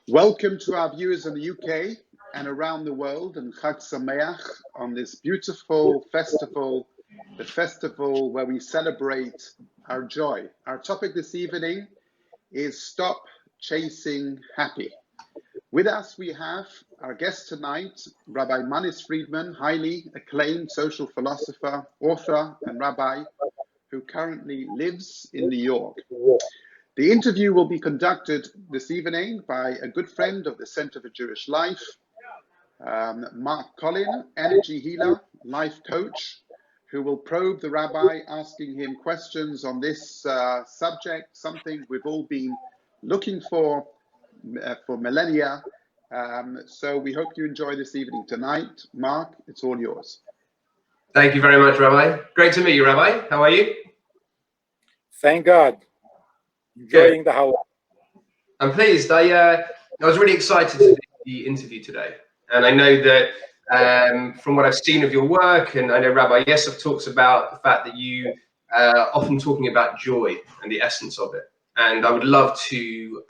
Welcome to our viewers in the UK and around the world, and Chag Sameach on this beautiful festival, the festival where we celebrate our joy. Our topic this evening is Stop Chasing Happy. With us we have our guest tonight, Rabbi Friedman, highly acclaimed social philosopher, author, and rabbi who currently lives in New York. The interview will be conducted this evening by a good friend of the Center for Jewish Life, Mark Collin, energy healer, life coach, who will probe the rabbi, asking him questions on this subject, something we've all been looking for millennia. So we hope you enjoy this evening tonight. Mark, it's all yours. Thank you very much, Rabbi. Great to meet you, Rabbi. How are you? Thank God. Enjoying the house. I'm pleased. I was really excited to do the interview today. And I know that from what I've seen of your work, and I know Rabbi Yosef talks about the fact that you are often talking about joy and the essence of it. And I would love to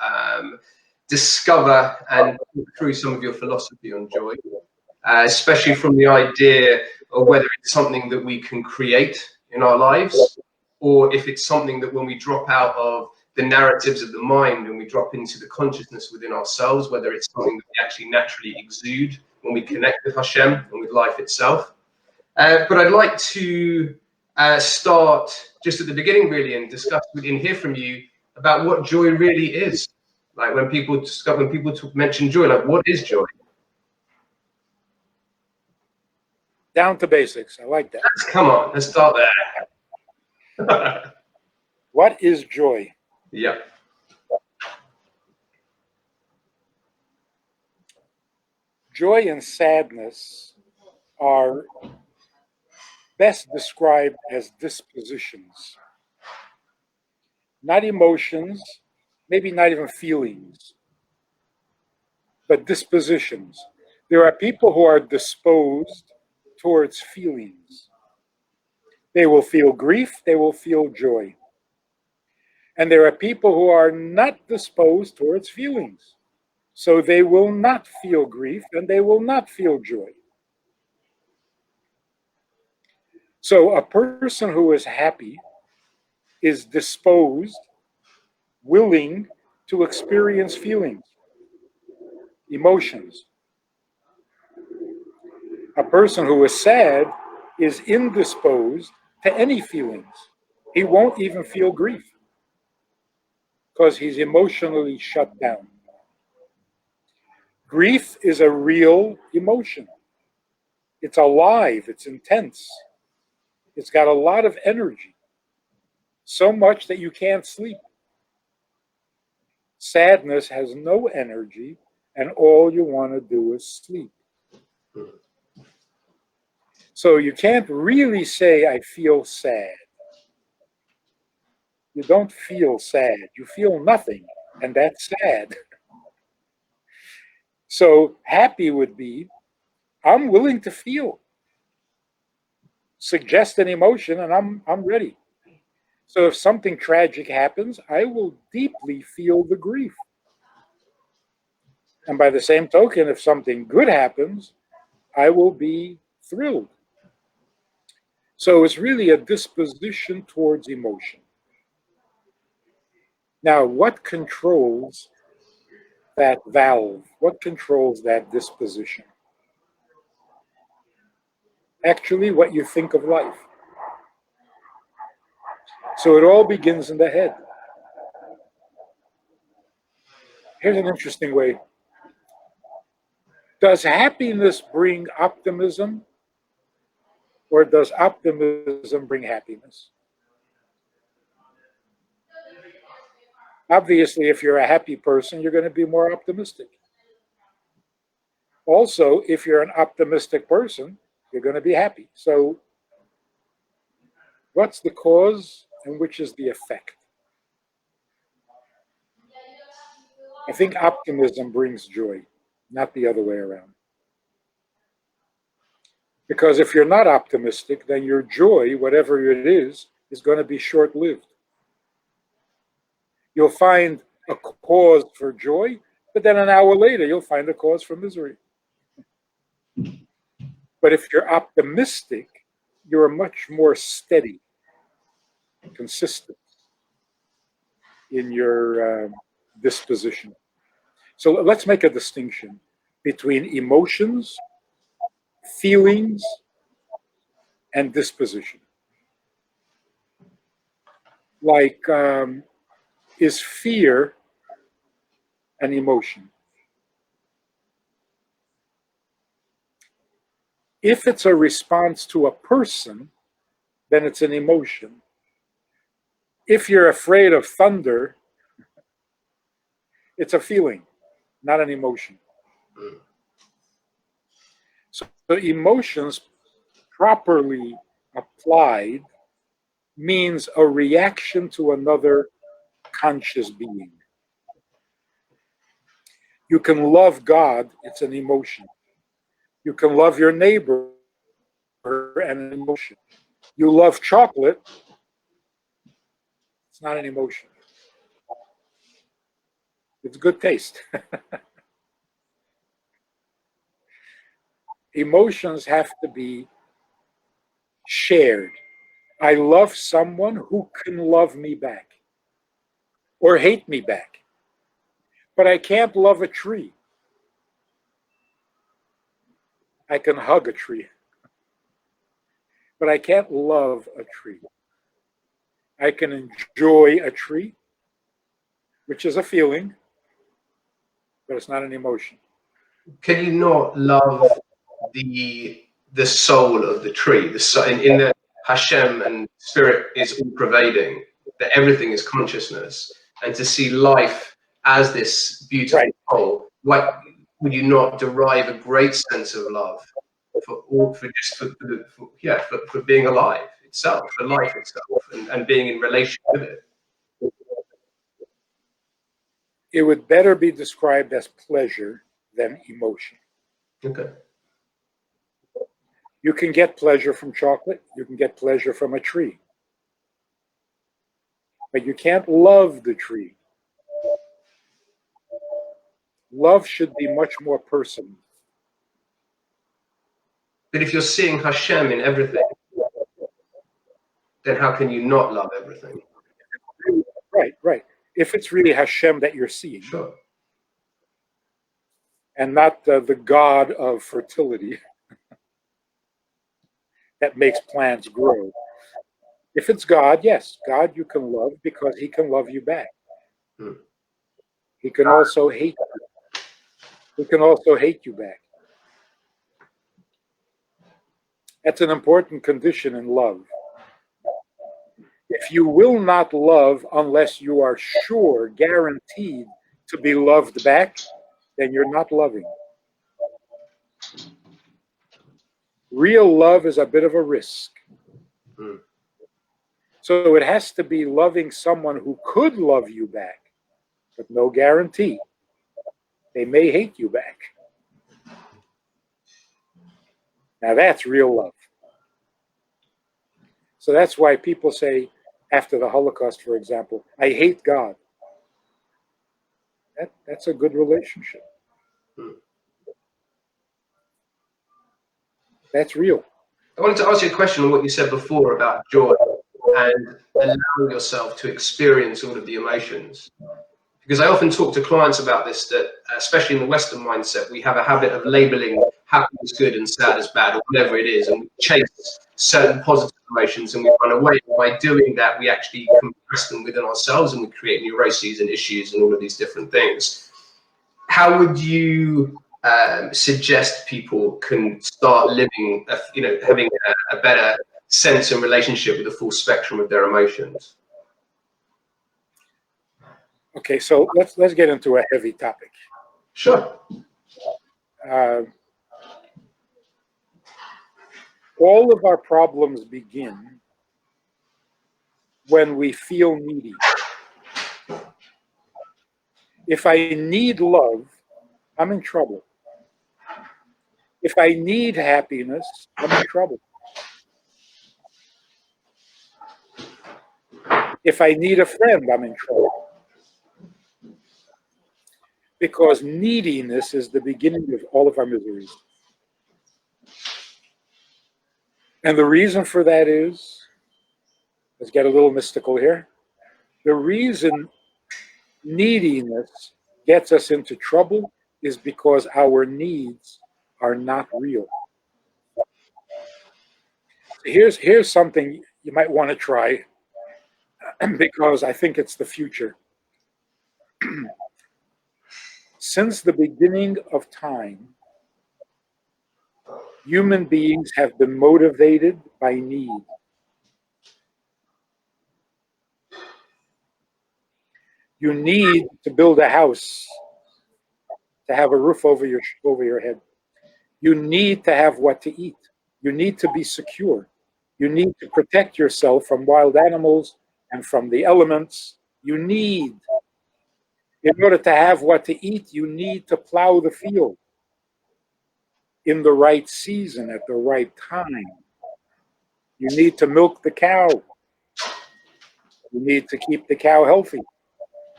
discover and talk through some of your philosophy on joy, especially from the idea of whether it's something that we can create in our lives, or if it's something that when we drop out of the narratives of the mind and we drop into the consciousness within ourselves, whether it's something that we actually naturally exude when we connect with Hashem and with life itself. But I'd like to start just at the beginning, really, and discuss and hear from you about what joy really is. Like when people mention joy, like what is joy? Down to basics. I like that. Come on, let's start there. What is joy? Yeah. Joy and sadness are best described as dispositions, not emotions, maybe not even feelings, but dispositions. There are people who are disposed towards feelings. They will feel grief, they will feel joy. And there are people who are not disposed towards feelings. So they will not feel grief and they will not feel joy. So a person who is happy is disposed, willing to experience feelings, emotions. A person who is sad is indisposed to any feelings. He won't even feel grief because he's emotionally shut down. Grief is a real emotion. It's alive, it's intense. It's got a lot of energy, so much that you can't sleep. Sadness has no energy, and all you want to do is sleep. So you can't really say, I feel sad. You don't feel sad. You feel nothing, and that's sad. So happy would be, I'm willing to feel. Suggest an emotion, and I'm ready. So if something tragic happens, I will deeply feel the grief. And by the same token, if something good happens, I will be thrilled. So it's really a disposition towards emotion. Now, what controls that valve? What controls that disposition? Actually, what you think of life. So it all begins in the head. Here's an interesting way. Does happiness bring optimism, or does optimism bring happiness? Obviously, if you're a happy person, you're going to be more optimistic. Also, if you're an optimistic person, you're going to be happy. So what's the cause and which is the effect? I think optimism brings joy, not the other way around. Because if you're not optimistic, then your joy, whatever it is going to be short-lived. You'll find a cause for joy, But then an hour later, you'll find a cause for misery. But if you're optimistic, you're much more steady, consistent in your disposition. So let's make a distinction between emotions, feelings, and disposition. Like, is fear an emotion? If it's a response to a person, then it's an emotion. If you're afraid of thunder, it's a feeling, not an emotion. So emotions properly applied means a reaction to another conscious being. You can love God, it's an emotion. You can love your neighbor, and an emotion. You love chocolate, it's not an emotion. It's good taste. Emotions have to be shared. I love someone who can love me back or hate me back, but I can't love a tree. I can hug a tree, but I can't love a tree. I can enjoy a tree, which is a feeling, but it's not an emotion. Can you not love the soul of the tree? In the Hashem and spirit is all pervading, that everything is consciousness, and to see life as this beautiful Right. whole, what would you not derive a great sense of love for being alive itself, for life itself, and being in relation with it? It would better be described as pleasure than emotion. Okay. You can get pleasure from chocolate, you can get pleasure from a tree, but you can't love the tree. Love should be much more personal. But if you're seeing Hashem in everything, then how can you not love everything? Right, right. If it's really Hashem that you're seeing, Sure. and not the god of fertility that makes plants grow. If it's God, yes, God you can love because he can love you back. He can also hate you. He can also hate you back. That's an important condition in love. If you will not love unless you are sure, guaranteed to be loved back, then you're not loving. Real love is a bit of a risk. So it has to be loving someone who could love you back, but no guarantee. They may hate you back. Now that's real love. So that's why people say, after the Holocaust, for example, I hate God. That's a good relationship. That's real. I wanted to ask you a question on what you said before about joy and allowing yourself to experience all of the emotions. Because I often talk to clients about this, that especially in the Western mindset, we have a habit of labeling happy as good and sad as bad, or whatever it is, and we chase certain positive emotions and we run away. By doing that, we actually compress them within ourselves and we create neuroses and issues and all of these different things. How would you suggest people can start living, having a better sense and relationship with the full spectrum of their emotions? Okay, so let's get into a heavy topic. Sure. All of our problems begin when we feel needy. If I need love, I'm in trouble. If I need happiness, I'm in trouble. If I need a friend, I'm in trouble. Because neediness is the beginning of all of our miseries. And the reason for that is, let's get a little mystical here. The reason neediness gets us into trouble is because our needs are not real. Here's something you might want to try because I think it's the future. Since the beginning of time, human beings have been motivated by need. You need to build a house to have a roof over your head. You need to have what to eat. You need to be secure. You need to protect yourself from wild animals and from the elements. You need, in order to have what to eat, you need to plow the field in the right season at the right time. You need to milk the cow. You need to keep the cow healthy.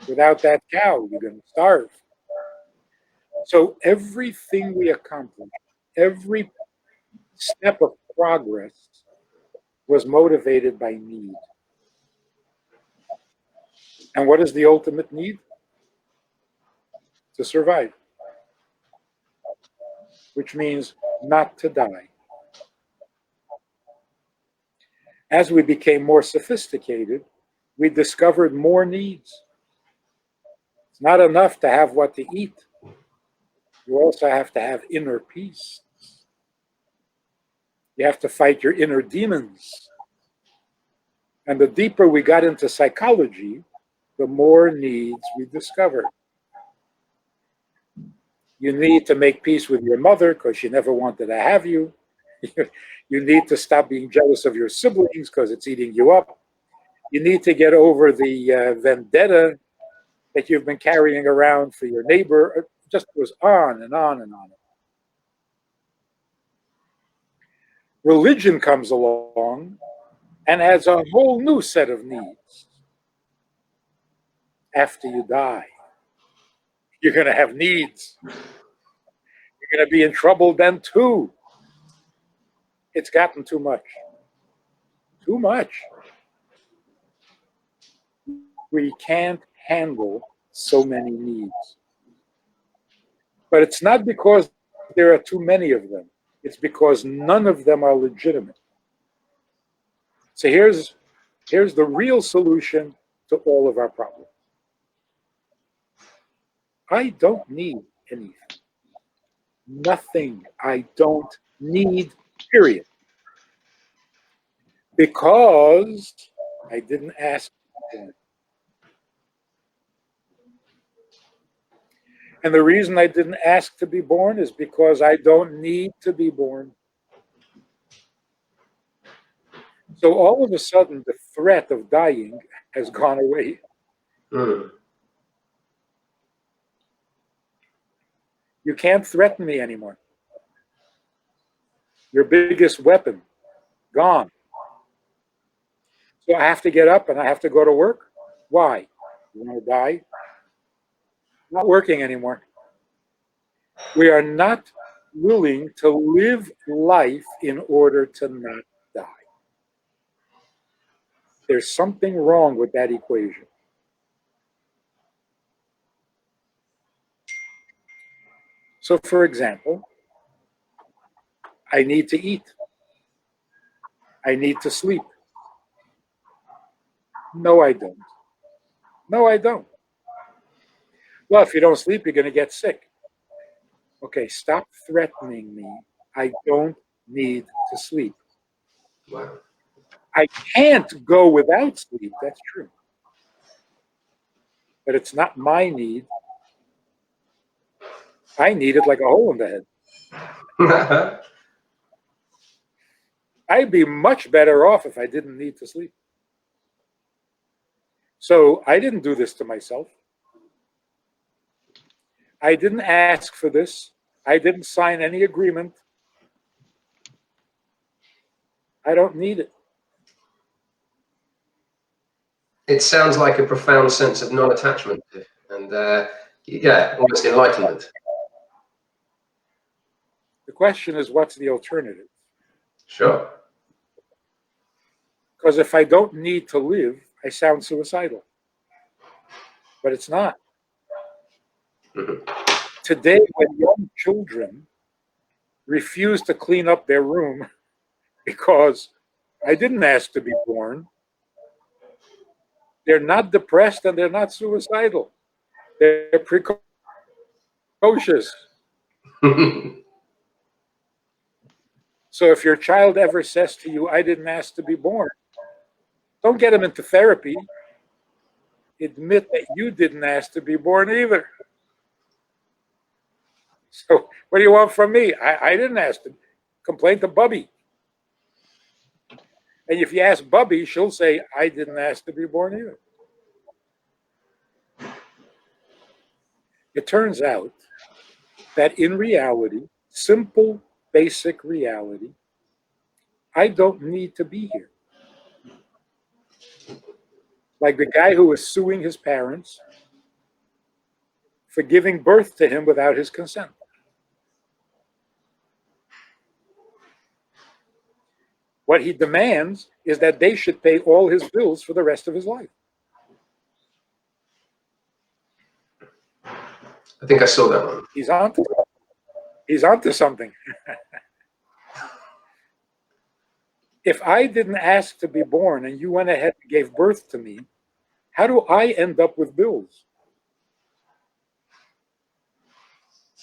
Without that cow, you're going to starve. So everything we accomplish, every step of progress was motivated by need. And what is the ultimate need? To survive, which means not to die. As we became more sophisticated, we discovered more needs. It's not enough to have what to eat. You also have to have inner peace. You have to fight your inner demons. And the deeper we got into psychology, the more needs we discovered. You need to make peace with your mother because she never wanted to have you. You need to stop being jealous of your siblings because it's eating you up. You need to get over the vendetta that you've been carrying around for your neighbor. It just goes on and on and on. Religion comes along and adds a whole new set of needs. After you die, you're going to have needs. You're going to be in trouble then too. It's gotten too much. Too much. We can't handle so many needs. But it's not because there are too many of them. It's because none of them are legitimate. So here's the real solution to all of our problems. I don't need anything. Nothing I don't need, period. Because I didn't ask for it. And the reason I didn't ask to be born is because I don't need to be born. So all of a sudden, the threat of dying has gone away. You can't threaten me anymore. Your biggest weapon, gone. So I have to get up and I have to go to work? Why? You want to die? Not working anymore. We are not willing to live life in order to not die. There's something wrong with that equation. So, for example, I need to eat. I need to sleep. No, I don't. No, I don't. Well, if you don't sleep, you're going to get sick. Okay, stop threatening me. I don't need to sleep. Wow. I can't go without sleep. That's true. But it's not my need. I need it like a hole in the head. I'd be much better off if I didn't need to sleep. So I didn't do this to myself. I didn't ask for this. I didn't sign any agreement. I don't need it. It sounds like a profound sense of non-attachment, and Yeah, almost enlightenment. The question is, what's the alternative? Sure. Because if I don't need to live, I sound suicidal. But it's not. Mm-hmm. Today, when young children refuse to clean up their room because I didn't ask to be born, they're not depressed and they're not suicidal. They're precocious. So if your child ever says to you, I didn't ask to be born, don't get them into therapy. Admit that you didn't ask to be born either. So what do you want from me? I didn't ask to. Complain to Bubby. And if you ask Bubby, she'll say, I didn't ask to be born either. It turns out that in reality, simple, basic reality, I don't need to be here. Like the guy who was suing his parents for giving birth to him without his consent. What he demands is that they should pay all his bills for the rest of his life. I think I saw that one. He's onto something. If I didn't ask to be born and you went ahead and gave birth to me, how do I end up with bills?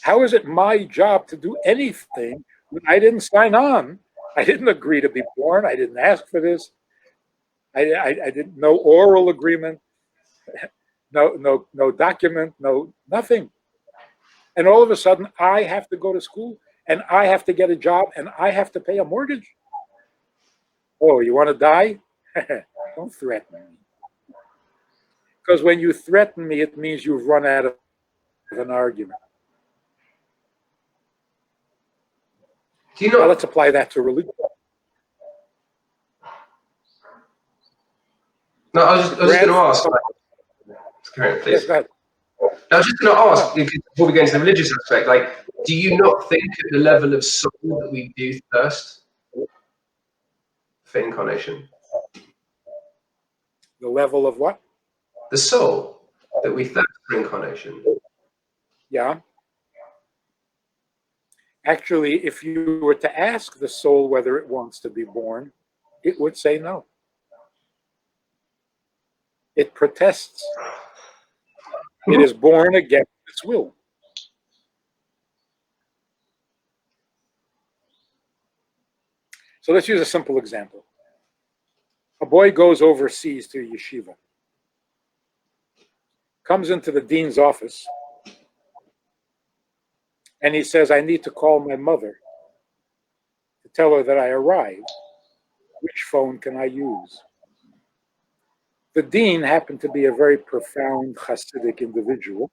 How is it my job to do anything when I didn't sign on? I didn't agree to be born. I didn't ask for this. I didn't, no oral agreement, no document, nothing. And all of a sudden, I have to go to school and I have to get a job and I have to pay a mortgage. Oh, you want to die? Don't threaten me. Because when you threaten me, it means you've run out of an argument. Do you know? Now let's apply that to religion. No, I was just going to ask. Please. Yes, go ahead. I was just going to ask, before we go into the religious aspect, like, do you not think at the level of soul that we do thirst for incarnation? The level of what? The soul, that we thirst for incarnation. Yeah. Actually, if you were to ask the soul whether it wants to be born, it would say no. It protests. It is born against its will. So let's use a simple example. A boy goes overseas to a yeshiva, comes into the dean's office, and he says, I need to call my mother to tell her that I arrived. Which phone can I use? The dean happened to be a very profound Hasidic individual.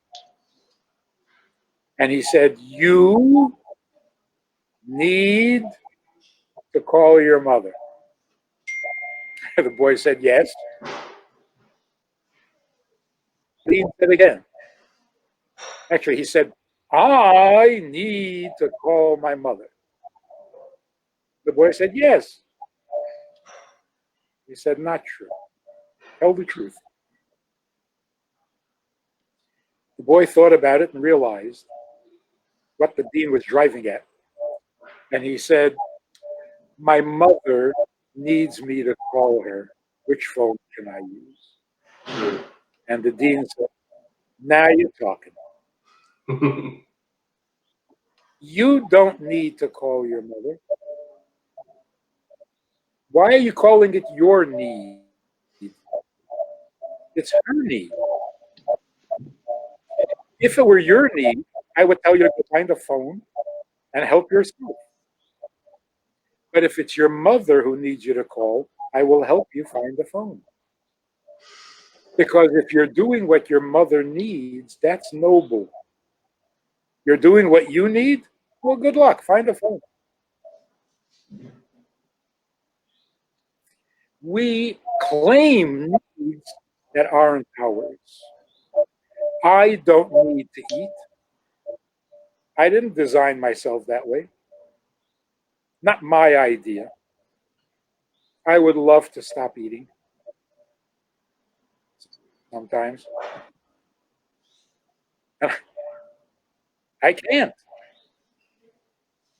And he said, you need to call your mother. The boy said, yes. The dean said again. Actually, he said, I need to call my mother. The boy said, yes. He said, not true. Tell the truth. The boy thought about it and realized what the dean was driving at. And he said, my mother needs me to call her. Which phone can I use? And the dean said, now you're talking. You don't need to call your mother. Why are you calling it your need? It's her need. If it were your need, I would tell you to go find a phone and help yourself. But if it's your mother who needs you to call, I will help you find a phone. Because if you're doing what your mother needs, that's noble. You're doing what you need? Well, good luck. Find a phone. We claim needs that aren't ours. I don't need to eat. I didn't design myself that way. Not my idea. I would love to stop eating sometimes. And I can't.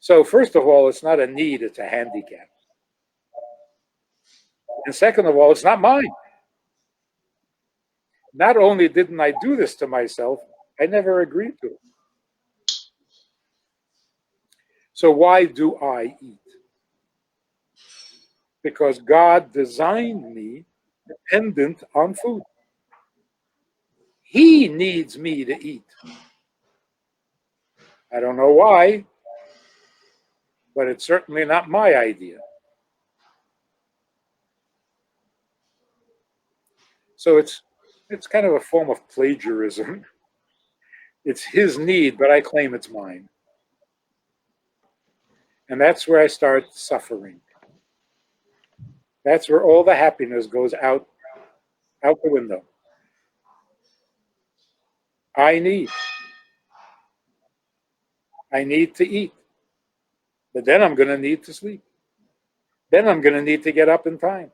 So, first of all, it's not a need, it's a handicap. And second of all, it's not mine. Not only didn't I do this to myself, I never agreed to it. So, why do I eat? Because God designed me dependent on food. He needs me to eat. I don't know why, but it's certainly not my idea. So it's kind of a form of plagiarism. It's his need, but I claim it's mine. And that's where I start suffering. That's where all the happiness goes out the window. I need to eat. But then I'm going to need to sleep. Then I'm going to need to get up in time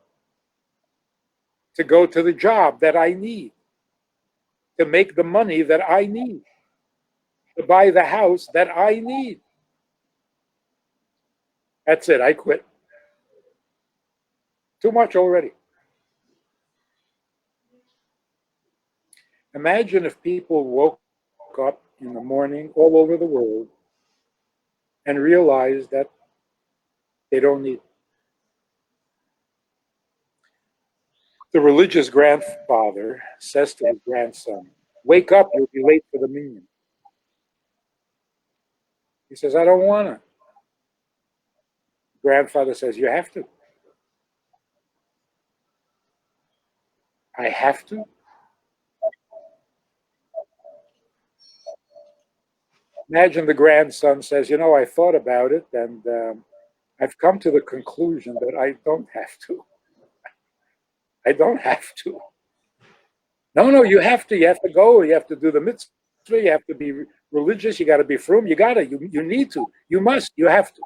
to go to the job that I need, to make the money that I need, to buy the house that I need. That's it. I quit. Too much already. Imagine if people woke up in the morning all over the world and realized that they don't need. The religious grandfather says to his grandson, "Wake up, you'll be late for the minyan." He says, "I don't want to." Grandfather says, "You have to." "I have to?" Imagine the grandson says, "I thought about it and I've come to the conclusion that I don't have to. I don't have to." "No, no, you have to. You have to go. You have to do the mitzvah. You have to be religious. You got to be frum. You got to. You need to. You must. You have to."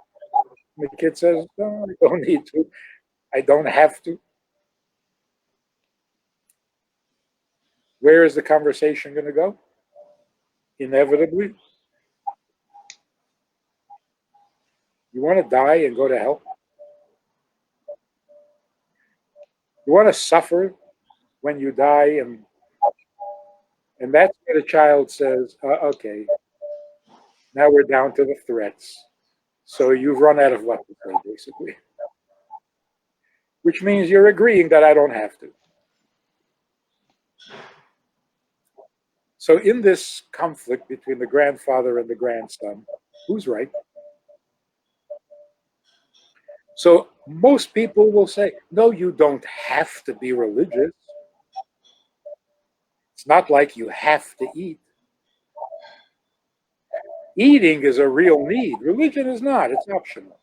The kid says, "No, I don't need to. I don't have to." Where is the conversation going to go? Inevitably. You want to die and go to hell? You want to suffer when you die? And that's where the child says, "Okay, now we're down to the threats. So you've run out of what to say, basically." Which means you're agreeing that I don't have to. So in this conflict between the grandfather and the grandson, who's right? So most people will say, "No, you don't have to be religious. It's not like you have to eat. Eating is a real need. Religion is not. It's optional."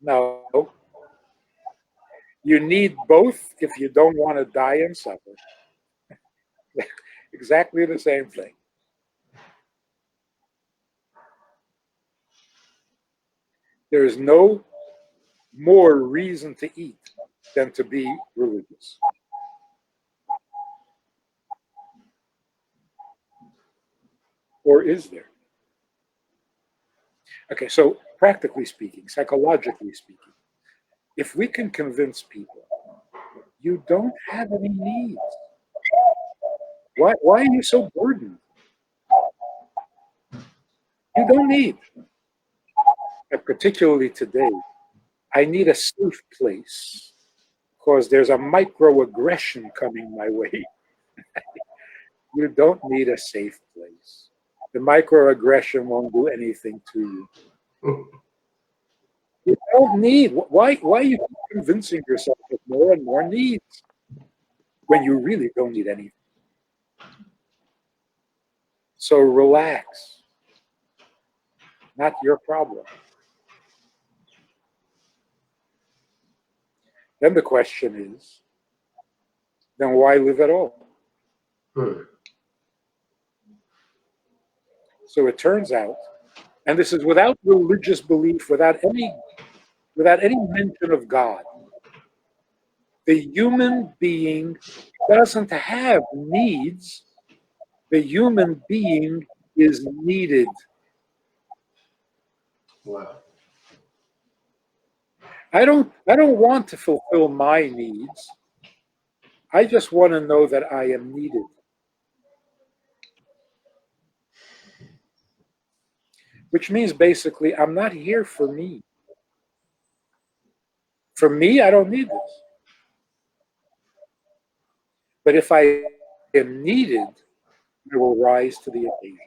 No, you need both if you don't want to die and suffer. Exactly the same thing. There is no more reason to eat than to be religious. Or is there? Okay, so practically speaking, psychologically speaking, if we can convince people you don't have any needs, why are you so burdened? You don't need. And particularly today, I need a safe place because there's a microaggression coming my way. You don't need a safe place. The microaggression won't do anything to you. You don't need. Why are you convincing yourself of more and more needs when you really don't need anything? So relax. Not your problem. Then the question is, then why live at all? So it turns out, and this is without religious belief, without any mention of God, the human being doesn't have needs. The human being is needed. Wow. I don't want to fulfill my needs. I just want to know that I am needed. Which means basically I'm not here for me. For me, I don't need this. But if I am needed, I will rise to the occasion.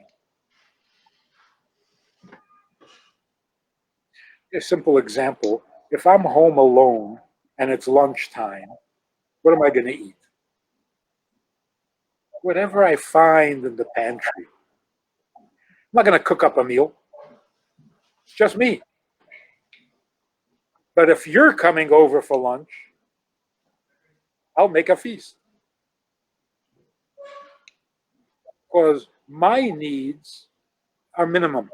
A simple example, if I'm home alone and it's lunchtime, what am I going to eat? Whatever I find in the pantry. I'm not going to cook up a meal. It's just me. But if you're coming over for lunch, I'll make a feast. Because my needs are minimal.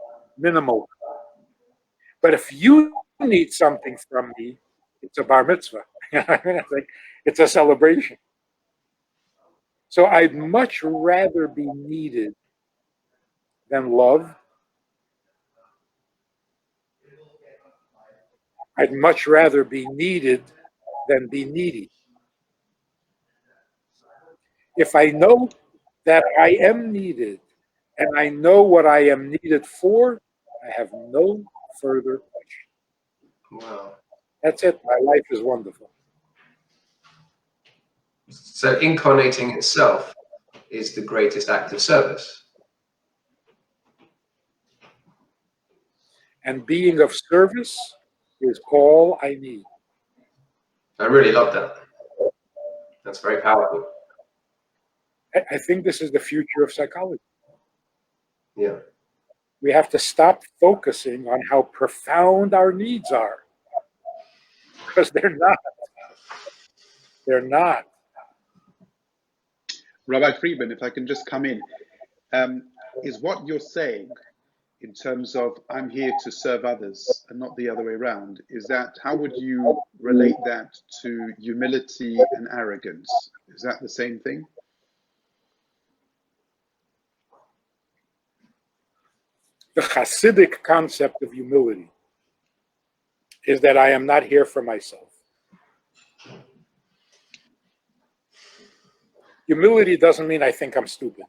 But if you need something from me, it's a bar mitzvah. It's a celebration. So I'd much rather be needed than love. I'd much rather be needed than be needy. If I know that I am needed and I know what I am needed for, I have no further question. Wow. That's it. My life is wonderful. So incarnating itself is the greatest act of service. And being of service is all I need. I really love that. That's very powerful. I think this is the future of psychology. Yeah. We have to stop focusing on how profound our needs are, because they're not. They're not. Rabbi Friedman, if I can just come in, is what you're saying in terms of I'm here to serve others and not the other way around, is that, how would you relate that to humility and arrogance? Is that the same thing? The Hasidic concept of humility is that I am not here for myself. Humility doesn't mean I think I'm stupid.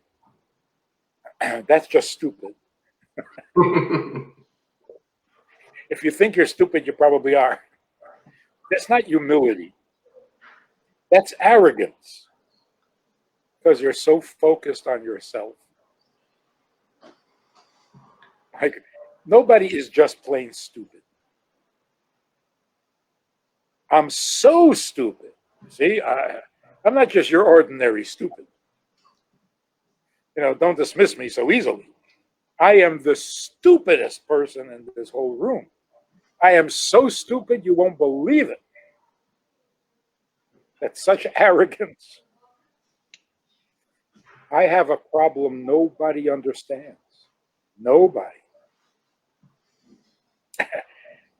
That's just stupid. If you think you're stupid, you probably are. That's not humility. That's arrogance. Because you're so focused on yourself. Like, nobody is just plain stupid. I'm so stupid. See, I'm not just your ordinary stupid. Don't dismiss me so easily. I am the stupidest person in this whole room. I am so stupid you won't believe it. That's such arrogance. I have a problem nobody understands. Nobody.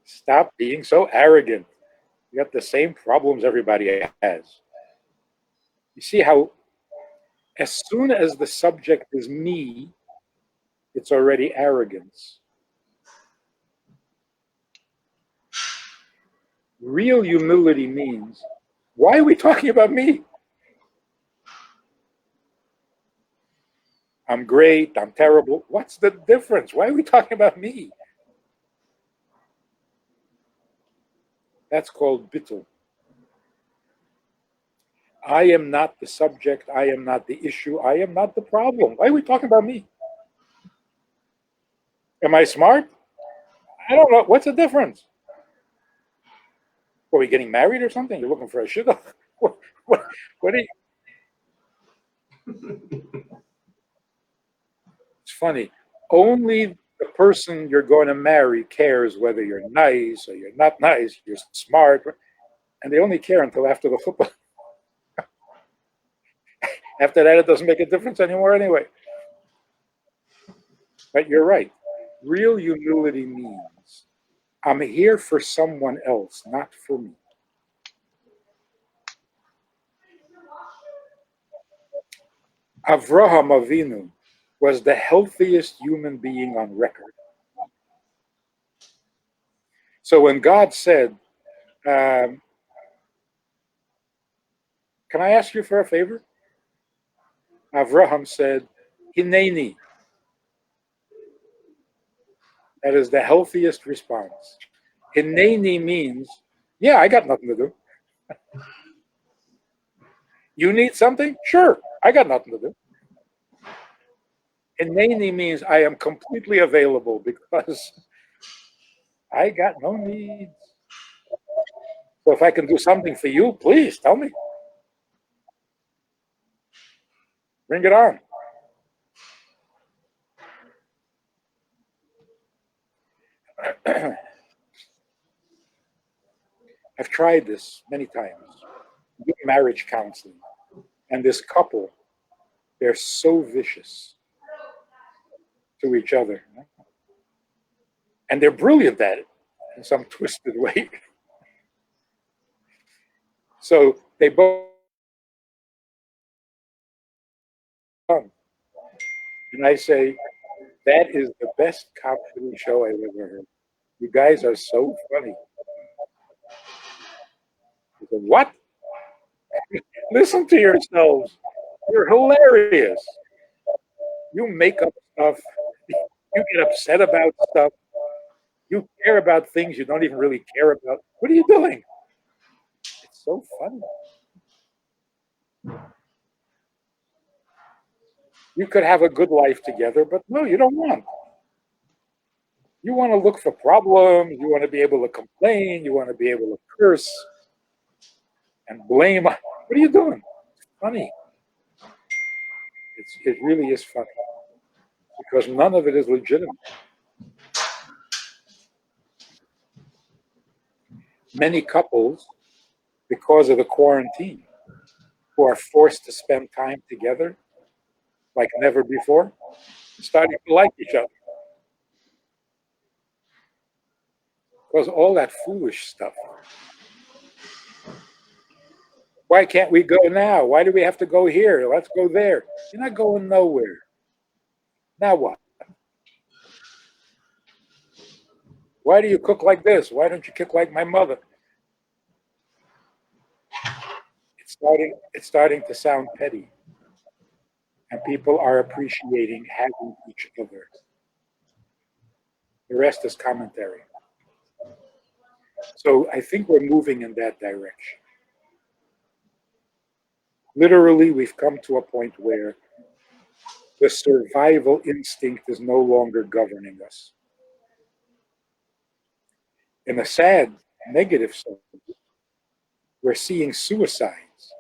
Stop being so arrogant. You got the same problems everybody has. You see how as soon as the subject is me, it's already arrogance. Real humility means, why are we talking about me? I'm great, I'm terrible. What's the difference? Why are we talking about me? That's called bittul. I am not the subject, I am not the issue, I am not the problem. Why are we talking about me? Am I smart? I don't know. What's the difference? Are we getting married or something? You're looking for a shidduch? What are you? It's funny. Only the person you're going to marry cares whether you're nice or you're not nice, you're smart, and they only care until after the football. After that, it doesn't make a difference anymore anyway. But you're right. Real humility means I'm here for someone else, not for me. Avraham Avinu was the healthiest human being on record. So when God said, can I ask you for a favor? Avraham said, Hineni. That is the healthiest response. Hineni means, yeah, I got nothing to do. You need something? Sure, I got nothing to do. Hineni means I am completely available because I got no needs. So if I can do something for you, please tell me. Bring it on. I've tried this many times, marriage counseling, and this couple, they're so vicious to each other. And they're brilliant at it in some twisted way. So they both, and I say, that is the best comedy show I've ever heard. You guys are so funny. I said, what? Listen to yourselves. You're hilarious. You make up stuff. You get upset about stuff. You care about things you don't even really care about. What are you doing? It's so funny. You could have a good life together, but no, you don't want. You want to look for problems. You want to be able to complain. You want to be able to curse and blame. What are you doing? It's funny. It really is funny because none of it is legitimate. Many couples, because of the quarantine, who are forced to spend time together like never before, starting to like each other. Because all that foolish stuff. Why can't we go now? Why do we have to go here? Let's go there. You're not going nowhere. Now what? Why do you cook like this? Why don't you cook like my mother? It's starting to sound petty. And people are appreciating having each other. The rest is commentary. So I think we're moving in that direction. Literally, we've come to a point where the survival instinct is no longer governing us. In a sad, negative sense, we're seeing suicides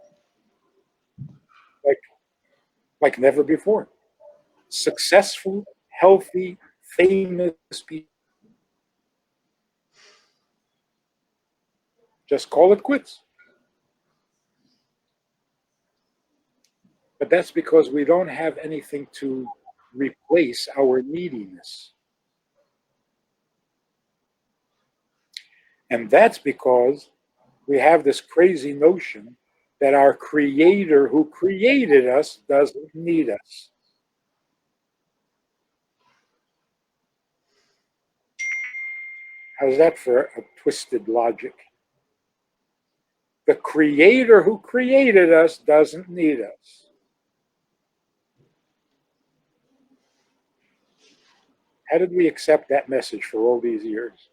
like never before. Successful, healthy, famous people just call it quits. But that's because we don't have anything to replace our neediness. And that's because we have this crazy notion that our creator who created us doesn't need us. How's that for a twisted logic? The creator who created us doesn't need us. How did we accept that message for all these years?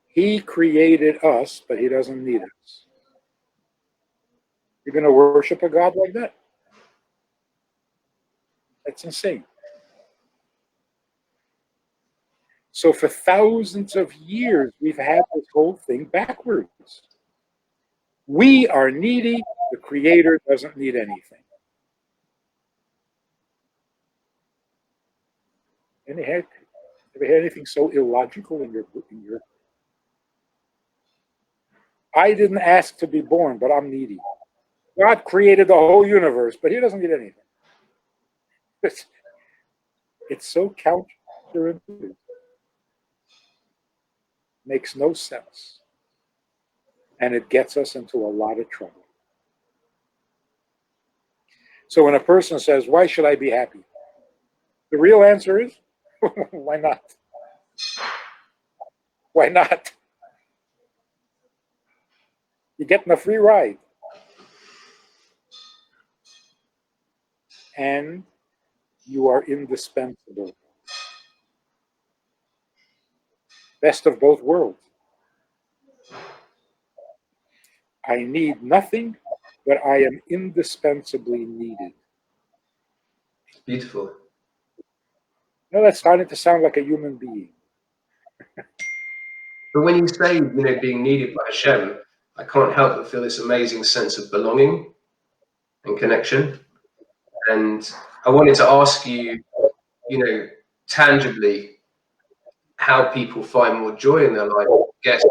He created us, but he doesn't need us. You're going to worship a God like that? That's insane. So for thousands of years, we've had this whole thing backwards. We are needy. The creator doesn't need anything. Ever had anything so illogical in your I didn't ask to be born, but I'm needy. God created the whole universe, but he doesn't need anything. It's so counterintuitive. Makes no sense. And it gets us into a lot of trouble. So when a person says, why should I be happy? The real answer is, why not? Why not? You're getting a free ride. And you are indispensable. Best of both worlds. I need nothing, but I am indispensably needed. Beautiful. Now that's starting to sound like a human being. But when you say, being needed by Hashem, I can't help but feel this amazing sense of belonging and connection. And I wanted to ask you, tangibly, how people find more joy in their life. I guess,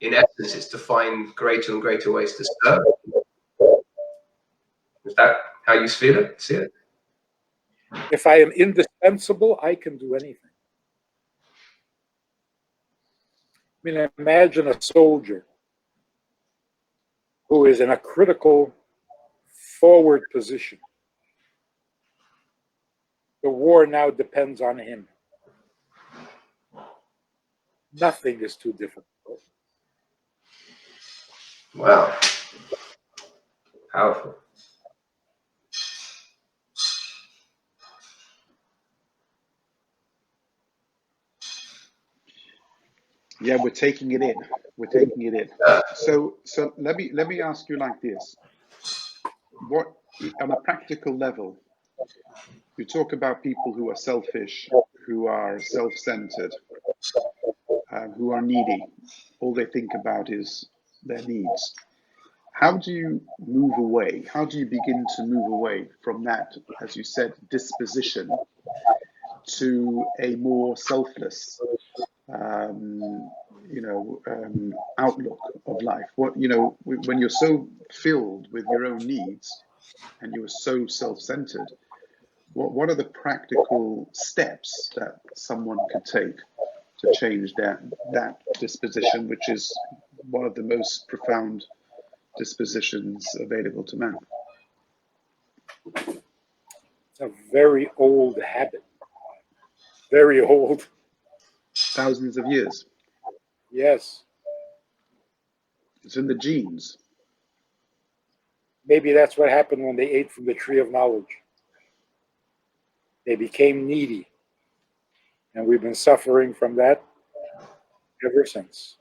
in essence, it's to find greater and greater ways to serve. Is that how you feel it? See it? If I am indispensable, I can do anything. I mean, imagine a soldier who is in a critical forward position. The war now depends on him. Nothing is too difficult. Wow. Powerful. Yeah, we're taking it in. We're taking it in. So let me ask you like this. What, on a practical level, you talk about people who are selfish, who are self-centered, who are needy. All they think about is their needs. How do you move away? How do you begin to move away from that, as you said, disposition to a more selfless, outlook of life? When you're so filled with your own needs and you are so self-centered, what are the practical steps that someone could take to change that disposition, which is one of the most profound dispositions available to man? It's a very old habit. Very old. Thousands of years. Yes. It's in the genes. Maybe that's what happened when they ate from the tree of knowledge. They became needy. And we've been suffering from that ever since.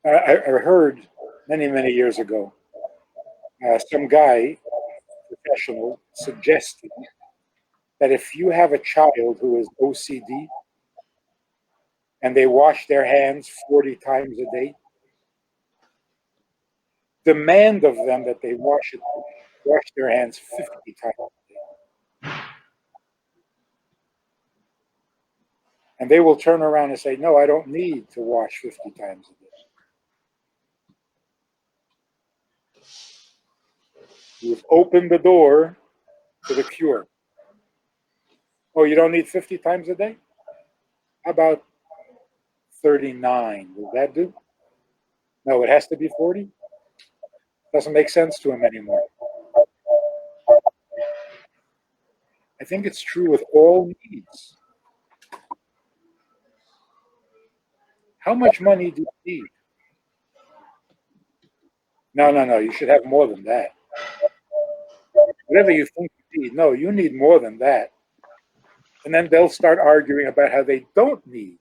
I heard many, many years ago, some guy, professional, suggested that if you have a child who is OCD and they wash their hands 40 times a day, demand of them that they wash their hands 50 times a day. And they will turn around and say, no, I don't need to wash 50 times a day. You've opened the door to the cure. Oh, you don't need 50 times a day? How about 39? Will that do? No, it has to be 40? Doesn't make sense to him anymore. I think it's true with all needs. How much money do you need? No, you should have more than that. Whatever you think you need, no, you need more than that. And then they'll start arguing about how they don't need.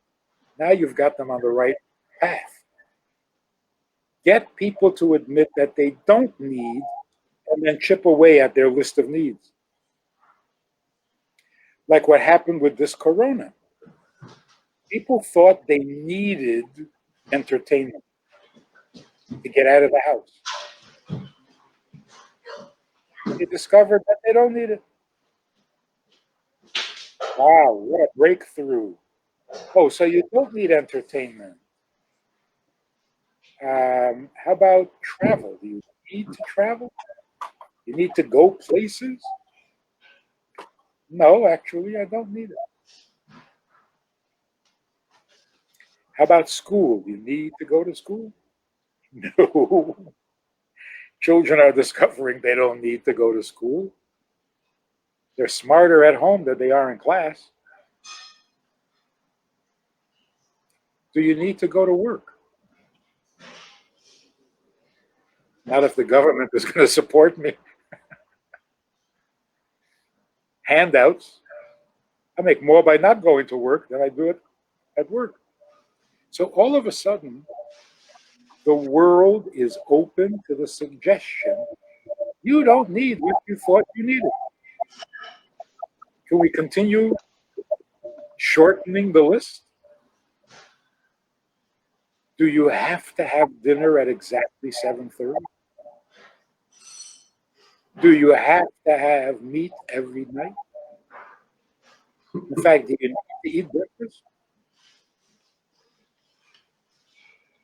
Now you've got them on the right path. Get people to admit that they don't need and then chip away at their list of needs. Like what happened with this corona. People thought they needed entertainment to get out of the house. They discovered that they don't need it. Wow, what a breakthrough. Oh, so you don't need entertainment. How about travel? Do you need to travel? You need to go places? No, actually, I don't need it. How about school? You need to go to school? No. Children are discovering they don't need to go to school. They're smarter at home than they are in class. Do you need to go to work? Not if the government is going to support me. Handouts. I make more by not going to work than I do it at work. So all of a sudden, the world is open to the suggestion you don't need what you thought you needed. Can we continue shortening the list? Do you have to have dinner at exactly 7:30? Do you have to have meat every night? In fact, do you need to eat breakfast?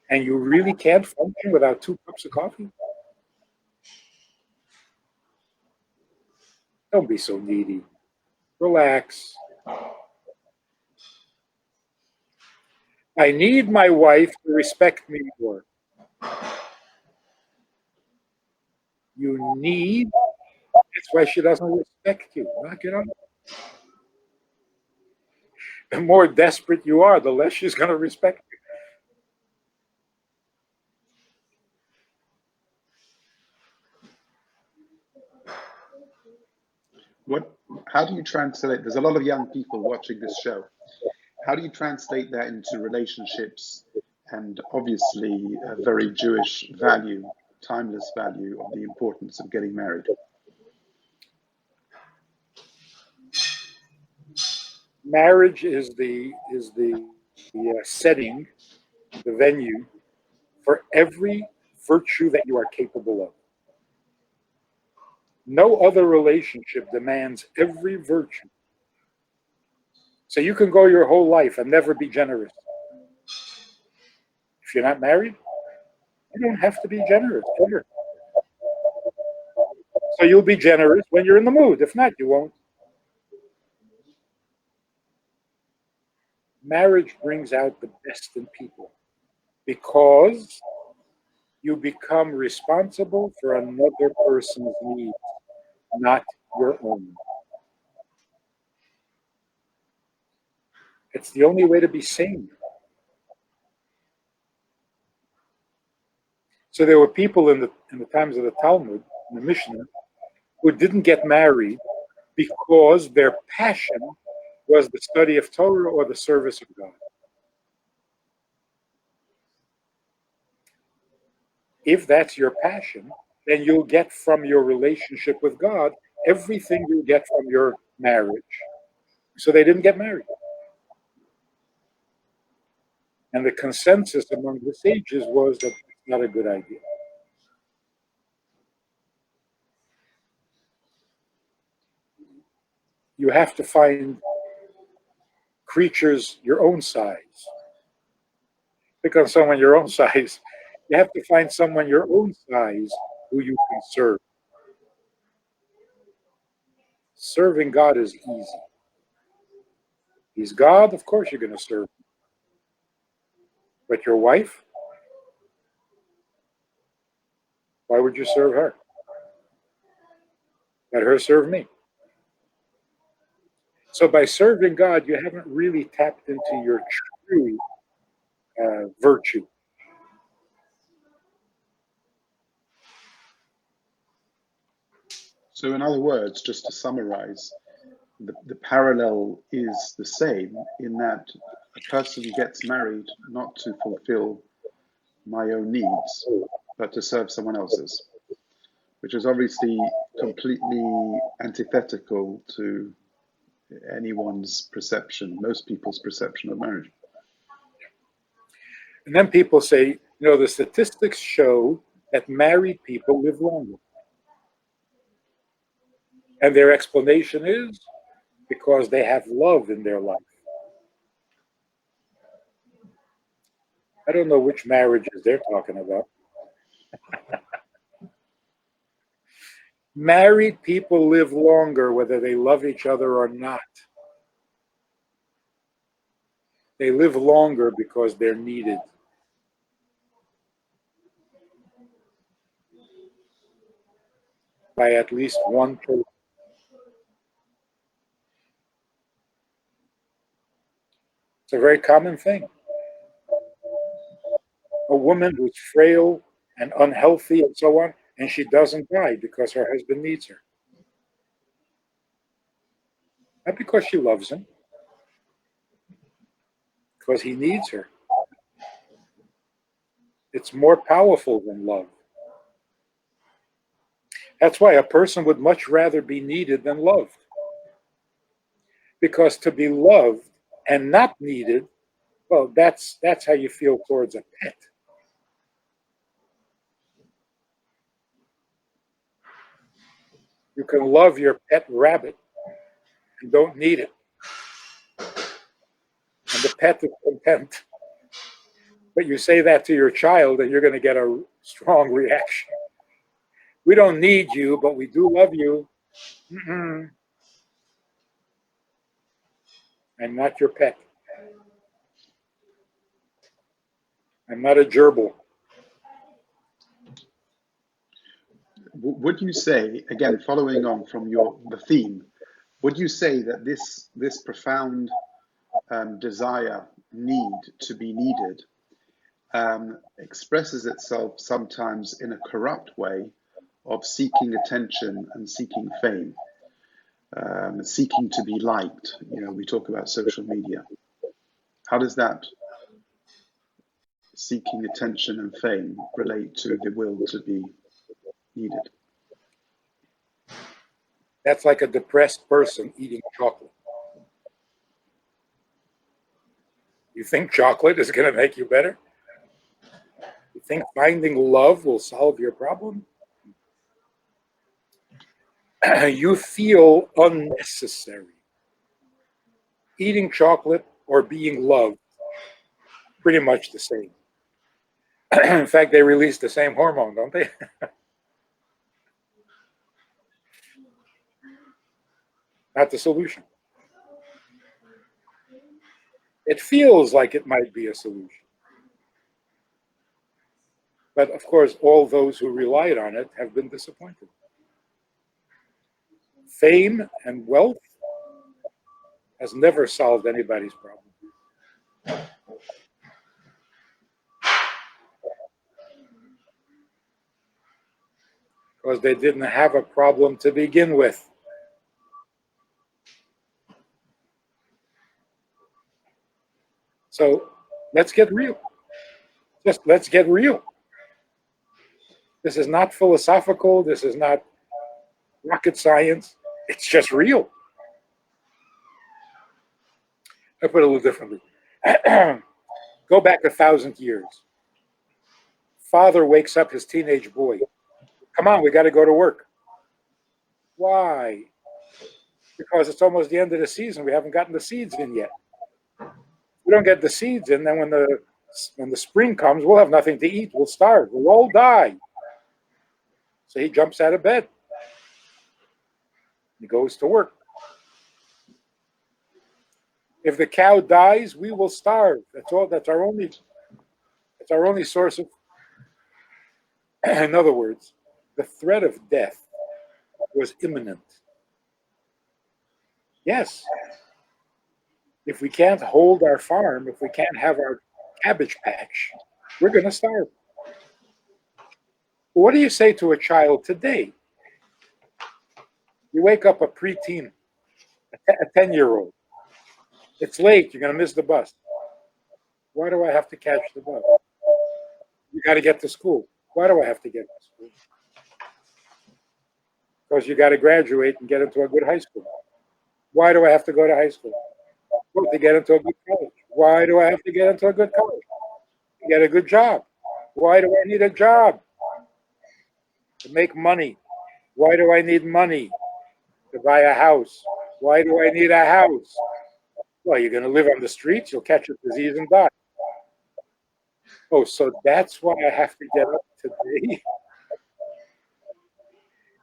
And you really can't function without 2 cups of coffee? Don't be so needy. Relax. I need my wife to respect me more. You need, that's why she doesn't respect you. Knock it off. The more desperate you are, the less she's going to respect you. How do you translate? There's a lot of young people watching this show. How do you translate that into relationships and obviously a very Jewish value, timeless value of the importance of getting married? Marriage is the setting, the venue for every virtue that you are capable of. No other relationship demands every virtue. So you can go your whole life and never be generous. If you're not married, you don't have to be generous ever. So you'll be generous when you're in the mood. If not, you won't. Marriage brings out the best in people because you become responsible for another person's needs, not your own. It's the only way to be sane. So there were people in the times of the Talmud, in the Mishnah, who didn't get married because their passion was the study of Torah or the service of God. If that's your passion, then you'll get from your relationship with God everything you get from your marriage. So they didn't get married. And the consensus among the sages was that it's not a good idea. You have to find creatures your own size. Pick on someone your own size. You have to find someone your own size who you can serve. Serving God is easy. He's God, of course you're going to serve him. But your wife, why would you serve her? Let her serve me. So by serving God, you haven't really tapped into your true virtue. So, in other words, just to summarize, the parallel is the same in that a person gets married not to fulfill my own needs, but to serve someone else's, which is obviously completely antithetical to anyone's perception, most people's perception of marriage. And then people say, the statistics show that married people live longer. And their explanation is because they have love in their life. I don't know which marriages they're talking about. Married people live longer whether they love each other or not. They live longer because they're needed. By at least one person. It's a very common thing. A woman who's frail and unhealthy and so on, and she doesn't die because her husband needs her. Not because she loves him, because he needs her. It's more powerful than love. That's why a person would much rather be needed than loved. Because to be loved and not needed, well, that's how you feel towards a pet. You can love your pet rabbit and don't need it. And the pet is content. But you say that to your child and you're going to get a strong reaction. We don't need you, but we do love you. Mm-mm. I'm not your pet. I'm not a gerbil. Would you say, again, following on from the theme, would you say that this profound desire, need to be needed, expresses itself sometimes in a corrupt way of seeking attention and seeking fame, seeking to be liked? You know, we talk about social media. How does that seeking attention and fame relate to the will to be needed? That's like a depressed person eating chocolate. You think chocolate is going to make you better? You think finding love will solve your problem? You feel unnecessary. Eating chocolate or being loved, pretty much the same. In fact, they release the same hormone, don't they? Not the solution. It feels like it might be a solution. But of course, all those who relied on it have been disappointed. Fame and wealth has never solved anybody's problem. Because they didn't have a problem to begin with. So let's get real. Just let's get real. This is not philosophical. This is not rocket science. It's just real. I put it a little differently. Go back 1,000 years. Father wakes up his teenage boy. Come on, we got to go to work. Why? Because it's almost the end of the season. We haven't gotten the seeds in yet. We don't get the seeds in, then when the spring comes, we'll have nothing to eat. We'll starve. We'll all die. So he jumps out of bed. He goes to work. If the cow dies, we will starve. That's all. That's our only source of. In other words, the threat of death was imminent. Yes. If we can't hold our farm, if we can't have our cabbage patch, we're going to starve. What do you say to a child today? You wake up a preteen, a 10-year-old. It's late. You're going to miss the bus. Why do I have to catch the bus? You got to get to school. Why do I have to get to school? Because you got to graduate and get into a good high school. Why do I have to go to high school? Well, to get into a good college. Why do I have to get into a good college? To get a good job. Why do I need a job? To make money. Why do I need money? To buy a house. Why do I need a house? Well, you're going to live on the streets, you'll catch a disease and die. Oh, so that's why I have to get up today.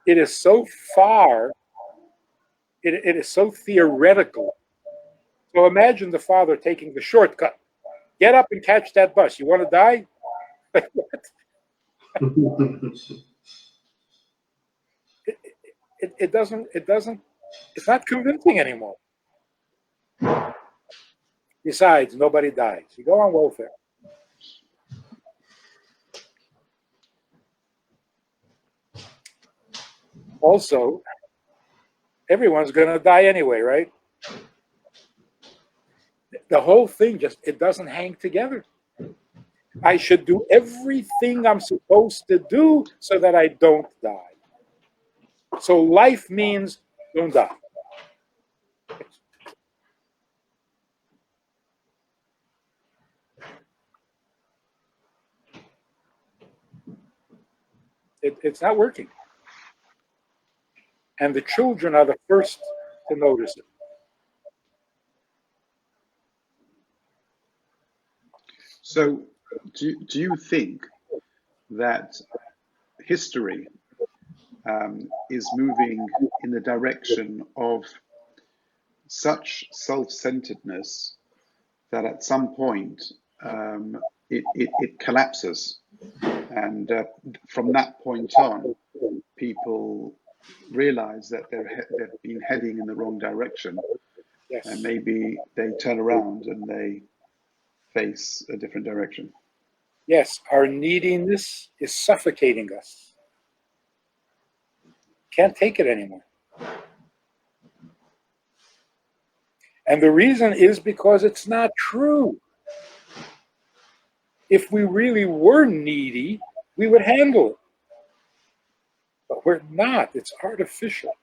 It is so far, it is so theoretical. So imagine the father taking the shortcut. Get up and catch that bus. You want to die? Like what? It doesn't, it's not convincing anymore. Besides, nobody dies. You go on welfare. Also, everyone's going to die anyway, right? The whole thing just, it doesn't hang together. I should do everything I'm supposed to do so that I don't die. So life means don't die. It's not working. And the children are the first to notice it. So, do you think that history is moving in the direction of such self-centeredness that at some point it collapses, and from that point on, people realize that they've been heading in the wrong direction, Yes. and maybe they turn around and they face a different direction? Yes, our neediness is suffocating us. Can't take it anymore. And the reason is because it's not true. If we really were needy, we would handle it. But we're not. It's artificial.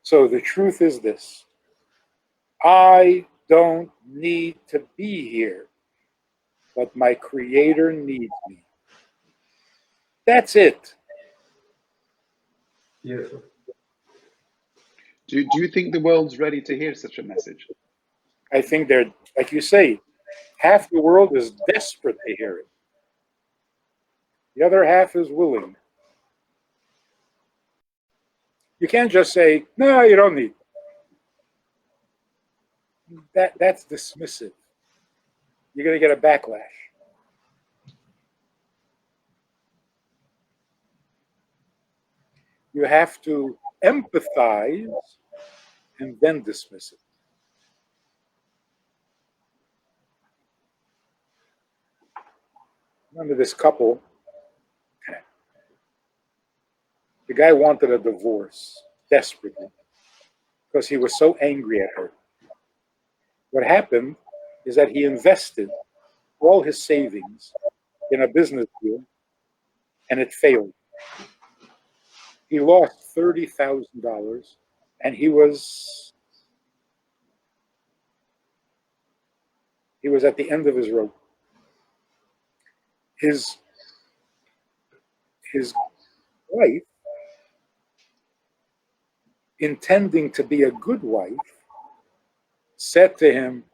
So the truth is this: I don't need to be here, but my Creator needs me. That's it. Beautiful. Do you think the world's ready to hear such a message? I think they're, like you say, half the world is desperate to hear it. The other half is willing. You can't just say, no, you don't need. That's dismissive. You're going to get a backlash. You have to empathize and then dismiss it. Remember this couple? The guy wanted a divorce desperately because he was so angry at her. What happened is that he invested all his savings in a business deal and it failed. He lost $30,000 and he was at the end of his rope. His wife, intending to be a good wife, said to him,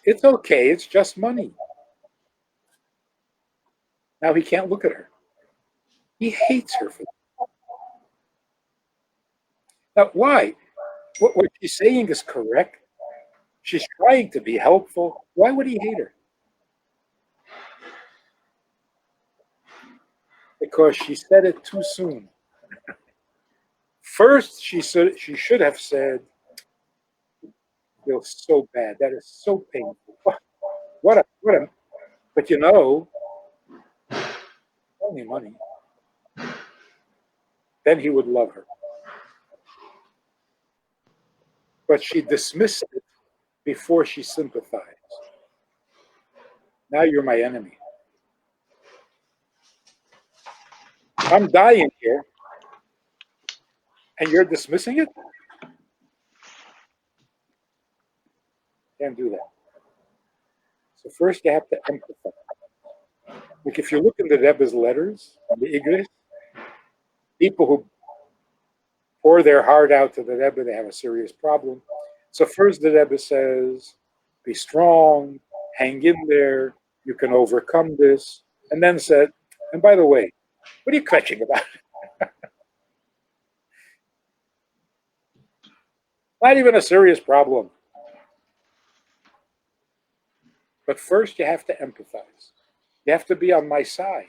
"It's okay, it's just money." Now he can't look at her. He hates her for that. Now, why? What she's saying is correct. She's trying to be helpful. Why would he hate her? Because she said it too soon. First, she should have said, "Feels so bad. That is so painful. What a." But you know, only money. Then he would love her. But she dismissed it before she sympathized. Now you're my enemy. I'm dying here, and you're dismissing it? Can't do that. So first you have to empathize. Like if you look in the Rebbe's letters, the Igris, people who pour their heart out to the Rebbe, they have a serious problem. So first the Rebbe says, be strong, hang in there, you can overcome this. And then said, and by the way, what are you kvetching about? Not even a serious problem. But first you have to empathize. You have to be on my side.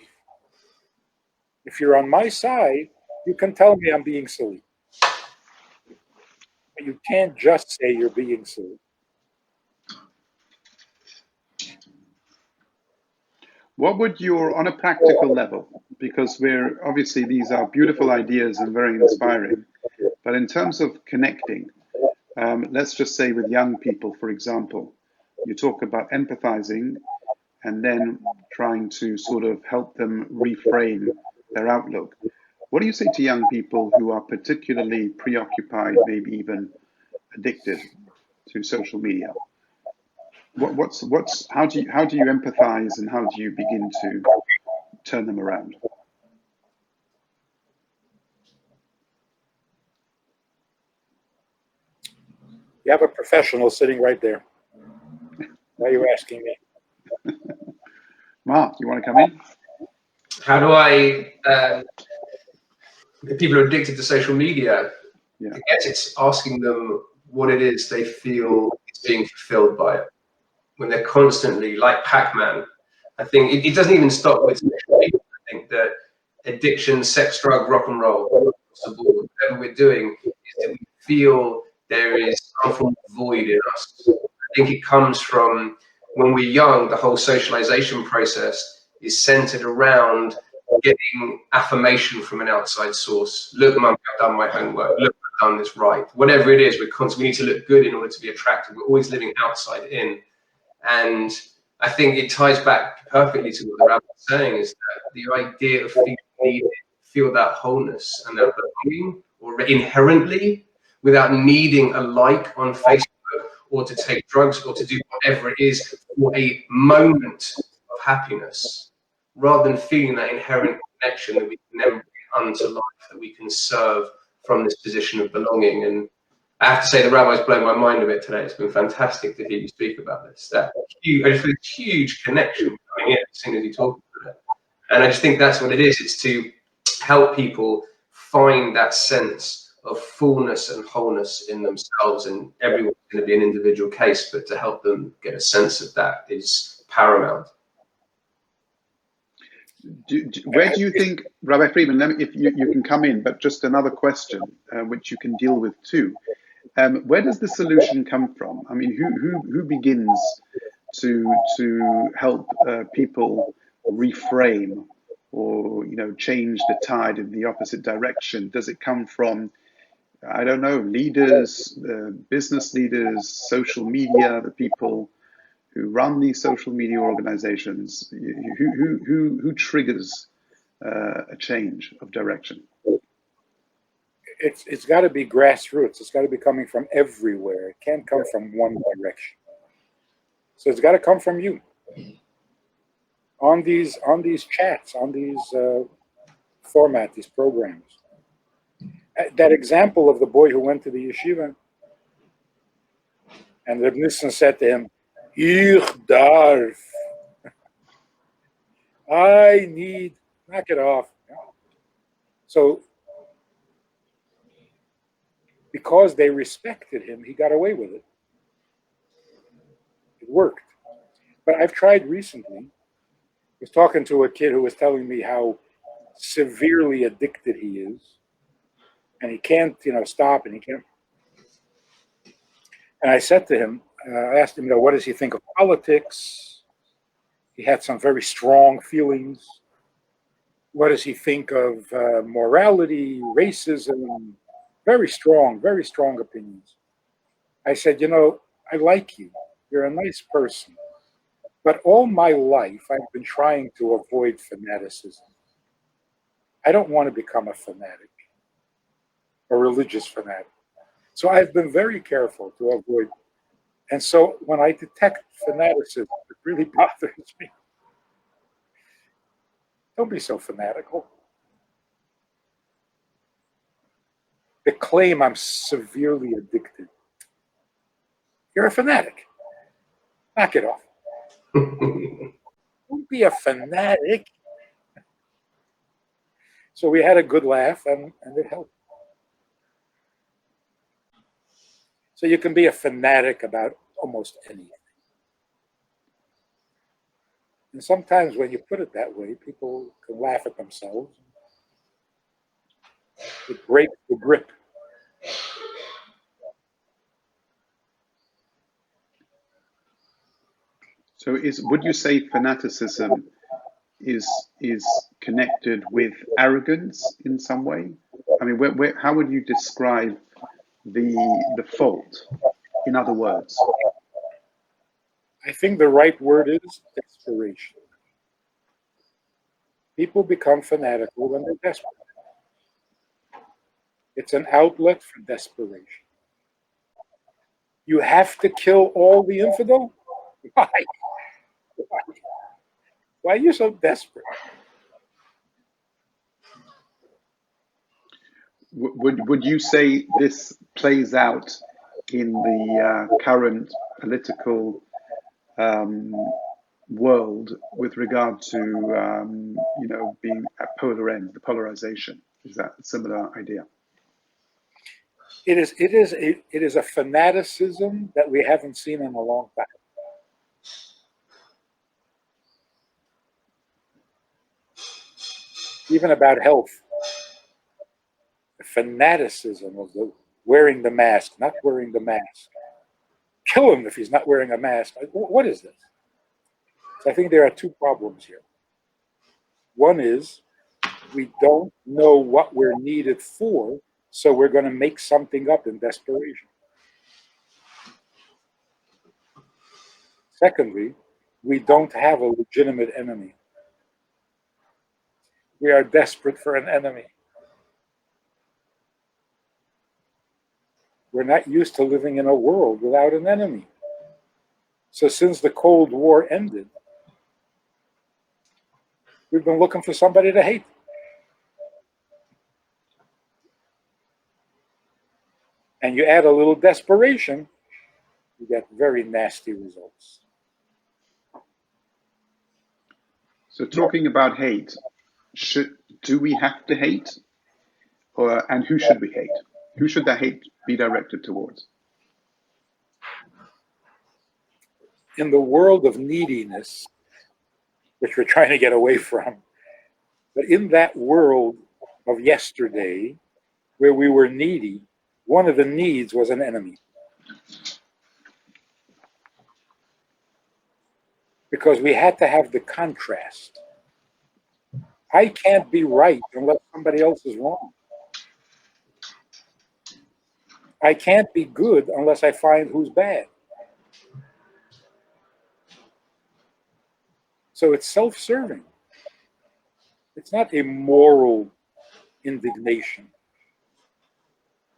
If you're on my side, you can tell me I'm being silly. But you can't just say you're being silly. What would your, on a practical level, because we're obviously these are beautiful ideas and very inspiring, but in terms of connecting, let's just say with young people, for example, you talk about empathizing and then trying to sort of help them reframe their outlook. What do you say to young people who are particularly preoccupied, maybe even addicted to social media? How do you empathize and how do you begin to turn them around? You have a professional sitting right there. Why are you asking me? Mark, you want to come in? How do I, if people are addicted to social media, Yeah. I guess it's asking them what it is they feel is being fulfilled by it. When they're constantly, like Pac-Man, I think it doesn't even stop with social media. I think that addiction, sex, drug, rock and roll, whatever we're doing, is that we feel there is some form of void in us. I think it comes from when we're young, the whole socialization process is centered around getting affirmation from an outside source. Look, mum, I've done my homework. Look, I've done this right. Whatever it is, we need to look good in order to be attractive. We're always living outside in. And I think it ties back perfectly to what the Rabbi was saying, is that the idea of feeling needed, feel that wholeness and that belonging, or inherently, without needing a like on Facebook or to take drugs or to do whatever it is for a moment of happiness, rather than feeling that inherent connection that we can then bring unto life, that we can serve from this position of belonging. And I have to say, the Rabbi's blown my mind a bit today. It's been fantastic to hear you speak about this. That huge connection coming in as soon as you talk about it. And I just think that's what it is. It's to help people find that sense of fullness and wholeness in themselves. And everyone's going to be an individual case, but to help them get a sense of that is paramount. Where do you think, Rabbi Friedman, if you can come in, but just another question, which you can deal with too. Where does the solution come from? I mean, who begins to help people reframe or change the tide in the opposite direction? Does it come from, I don't know, leaders, business leaders, social media, the people who run these social media organizations? Who triggers a change of direction? It's got to be grassroots. It's got to be coming from everywhere. It can't come from one direction. So it's got to come from you. On these chats, on these format, these programs. That example of the boy who went to the yeshiva, and Reb Nissen said to him, "Ich darf. I need. Knock it off." So, because they respected him, he got away with it. It worked. But I've tried recently. I was talking to a kid who was telling me how severely addicted he is, and he can't, stop, and he can't. And I said to him, I asked him, what does he think of politics? He had some very strong feelings. What does he think of morality, racism? Very strong opinions. I said, I like you. You're a nice person. But all my life, I've been trying to avoid fanaticism. I don't want to become a fanatic, a religious fanatic. So I've been very careful to avoid. And so when I detect fanaticism, it really bothers me. Don't be so fanatical. They claim I'm severely addicted. You're a fanatic. Knock it off. Don't be a fanatic. So we had a good laugh, and it helped. So you can be a fanatic about almost anything. And sometimes when you put it that way, people can laugh at themselves. It breaks the grip. So would you say fanaticism is connected with arrogance in some way? I mean, how would you describe the fault? In other words, I think the right word is desperation. People become fanatical when they're desperate. It's an outlet for desperation. You have to kill all the infidel? Why? Why are you so desperate? would you say this plays out in the current political world with regard to being at polar ends, the polarization? Is that a similar idea? It is a fanaticism that we haven't seen in a long time. Even about health, the fanaticism of wearing the mask, not wearing the mask. Kill him if he's not wearing a mask. What is this? So I think there are two problems here. One is we don't know what we're needed for, so we're going to make something up in desperation. Secondly, we don't have a legitimate enemy. We are desperate for an enemy. We're not used to living in a world without an enemy. So since the Cold War ended, we've been looking for somebody to hate. And you add a little desperation, you get very nasty results. So talking about hate, do we have to hate? And who should we hate? Who should that hate be directed towards? In the world of neediness, which we're trying to get away from, but in that world of yesterday, where we were needy, one of the needs was an enemy. Because we had to have the contrast. I can't be right unless somebody else is wrong. I can't be good unless I find who's bad. So it's self-serving. It's not a moral indignation.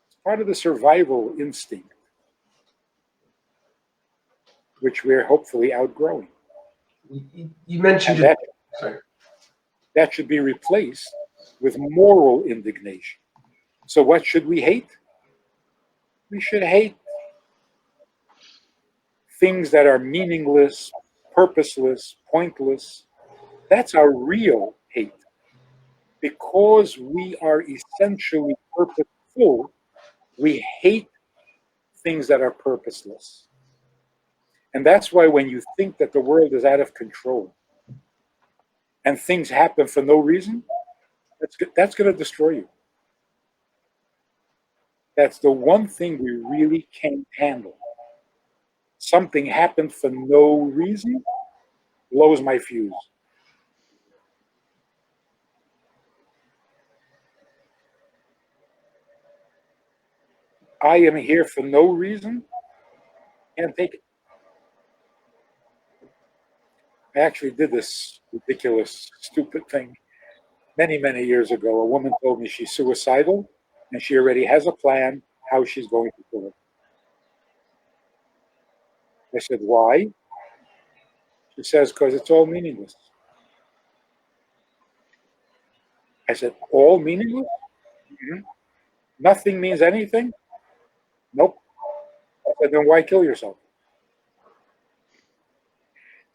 It's part of the survival instinct, which we're hopefully outgrowing. You mentioned that should be replaced with moral indignation. So what should we hate? We should hate things that are meaningless, purposeless, pointless. That's our real hate. Because we are essentially purposeful, we hate things that are purposeless. And that's why when you think that the world is out of control and things happen for no reason, that's going to destroy you. That's the one thing we really can't handle. Something happened for no reason, blows my fuse. I am here for no reason, can't take it. I actually did this ridiculous, stupid thing many, many years ago. A woman told me she's suicidal and she already has a plan how she's going to kill it. I said, why? She says, because it's all meaningless. I said, all meaningless? Mm-hmm. Nothing means anything? Nope. I said, then why kill yourself?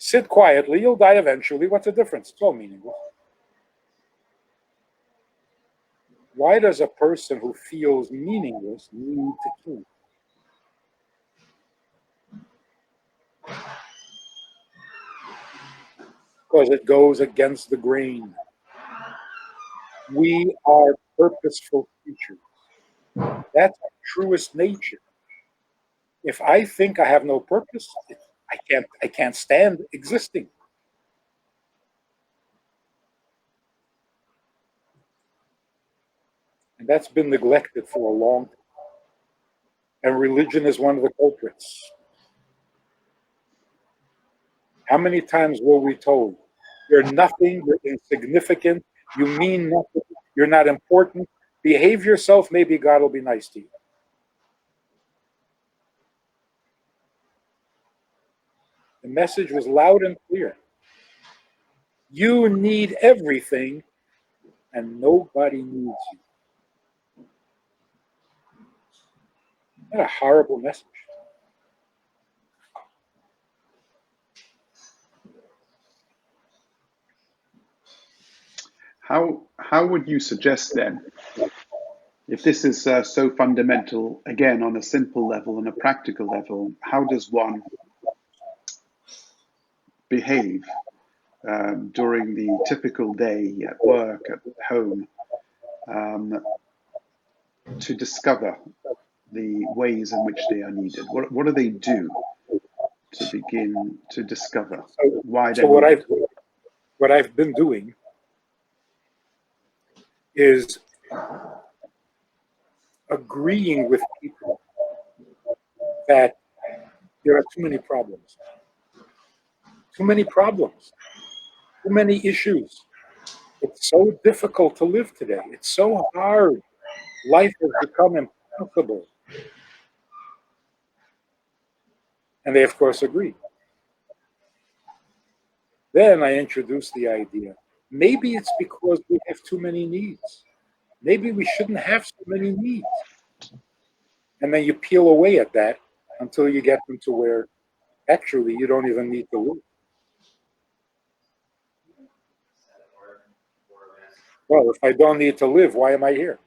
Sit quietly, you'll die eventually. What's the difference? It's all meaningless. Why does a person who feels meaningless need to kill? Because it goes against the grain. We are purposeful creatures. That's our truest nature. If I think I have no purpose, I can't stand existing. And that's been neglected for a long time. And religion is one of the culprits. How many times were we told, you're nothing, you're insignificant, you mean nothing, you're not important, behave yourself, maybe God will be nice to you. The message was loud and clear. You need everything, and nobody needs you. What a horrible message. How would you suggest then, if this is so fundamental, again, on a simple level, on a practical level, how does one behave during the typical day at work, at home, to discover the ways in which they are needed? What do they do to begin to discover why they're needed? What I've been doing is agreeing with people that there are too many problems. Too many problems. Too many issues. It's so difficult to live today. It's so hard. Life has become impossible. And they, of course, agree. Then I introduced the idea. Maybe it's because we have too many needs. Maybe we shouldn't have so many needs. And then you peel away at that until you get them to where actually you don't even need to live. Well, if I don't need to live, why am I here?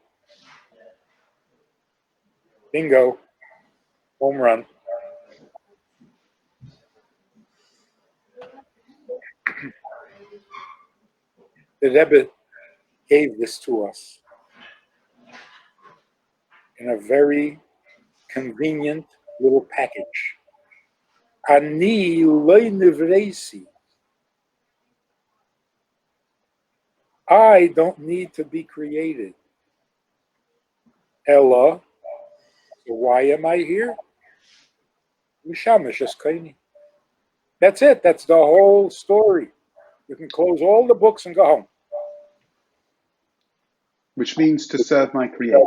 Bingo. Home run. The Rebbe gave this to us in a very convenient little package. Ani loy nivresi. I don't need to be created. Ella, so why am I here? That's it. That's the whole story. You can close all the books and go home. Which means to serve my Creator.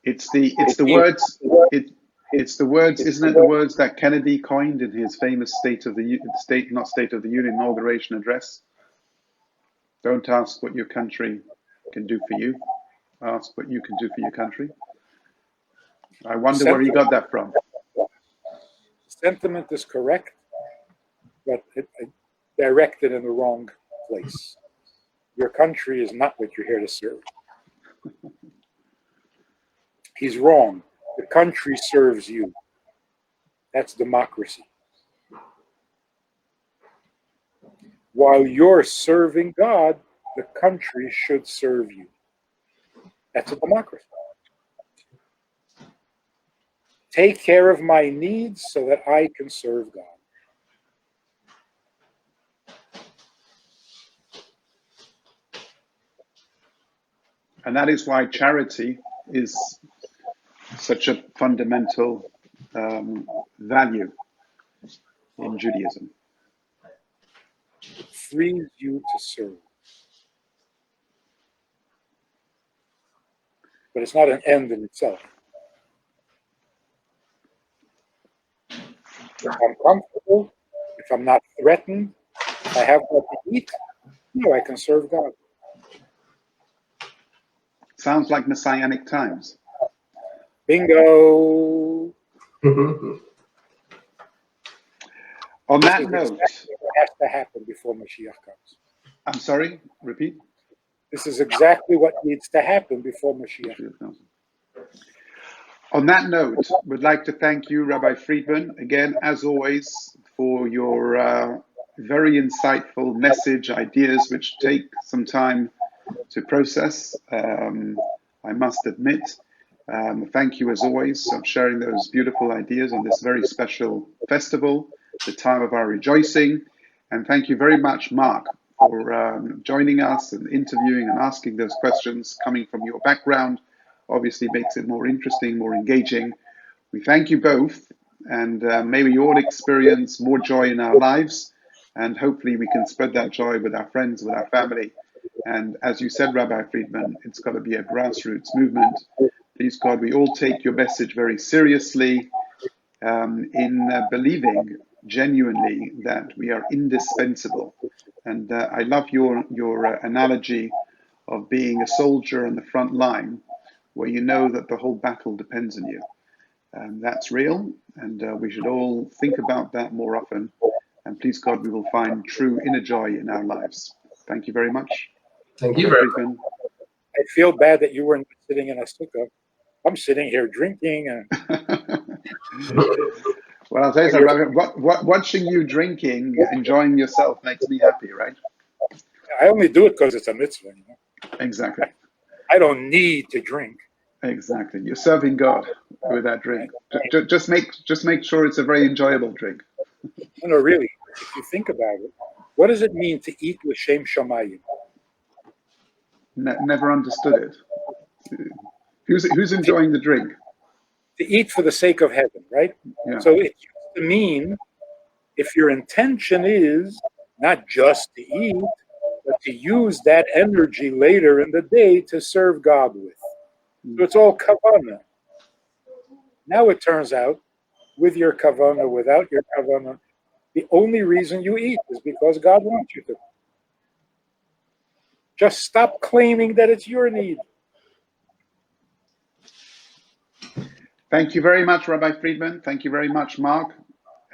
It's the words. It's the words. Isn't it the words that Kennedy coined in his famous State of the Union inauguration address? Don't ask what your country can do for you. Ask what you can do for your country. I wonder where he got that from. The sentiment is correct, but it directed in the wrong place. Your country is not what you're here to serve. He's wrong. The country serves you. That's democracy. While you're serving God, the country should serve you. That's a democracy. Take care of my needs so that I can serve God. And that is why charity is such a fundamental value in Judaism. It frees you to serve. But it's not an end in itself. If I'm comfortable, if I'm not threatened, if I have what to eat, I can serve God. Sounds like Messianic times. Bingo. On This that is note, exactly what has to happen before Mashiach comes. I'm sorry, repeat. This is exactly what needs to happen before Mashiach. On that note, we'd like to thank you, Rabbi Friedman, again, as always, for your very insightful message, ideas, which take some time to process, I must admit. Thank you, as always, for sharing those beautiful ideas on this very special festival, the time of our rejoicing. And thank you very much, Mark, for joining us and interviewing and asking those questions coming from your background. Obviously makes it more interesting, more engaging. We thank you both, and may we all experience more joy in our lives, and hopefully we can spread that joy with our friends, with our family. And as you said, Rabbi Friedman, it's got to be a grassroots movement. Please God, we all take your message very seriously in believing genuinely that we are indispensable. And I love your analogy of being a soldier on the front line, where you know that the whole battle depends on you. That's real, and we should all think about that more often. And please God, we will find true inner joy in our lives. Thank you very much. Thank you very much. I feel bad that you weren't sitting in a sukkah. I'm sitting here drinking. Well, I'll tell you something, watching you drinking, enjoying yourself makes me happy, right? I only do it because it's a mitzvah. You know? Exactly. I don't need to drink. Exactly. You're serving God with that drink. Just make sure it's a very enjoyable drink. No, really. If you think about it, what does it mean to eat l'shem shamayim? Never understood it. Who's enjoying the drink? To eat for the sake of heaven, right? Yeah. So it used to mean, if your intention is not just to eat, but to use that energy later in the day to serve God with. So it's all kavanah. Now it turns out, with your kavanah, without your kavanah, the only reason you eat is because God wants you to. Just stop claiming that it's your need. Thank you very much, Rabbi Friedman. Thank you very much, Mark.